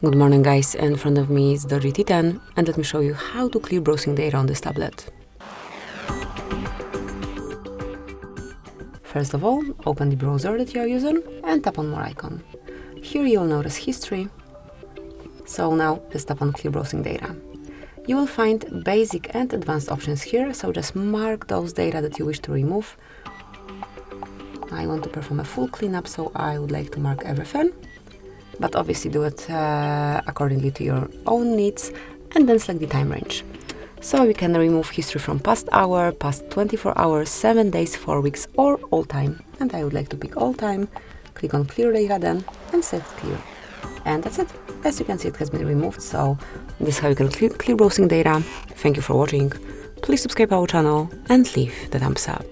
Good morning guys, in front of me is Doogee T10 and let me show you how to clear browsing data on this tablet. First of all, open the browser that you are using and tap on more icon. Here you will notice history. So now just tap on clear browsing data. You will find basic and advanced options here, so just mark those data that you wish to remove. I want to perform a full cleanup, so I would like to mark everything. But obviously do it accordingly to your own needs, and then select the time range. So we can remove history from past hour, past 24 hours, 7 days, 4 weeks, or all time. And I would like to pick all time, click on clear data then, and select clear. And that's it. As you can see, it has been removed, so this is how you can clear browsing data. Thank you for watching. Please subscribe our channel and leave the thumbs up.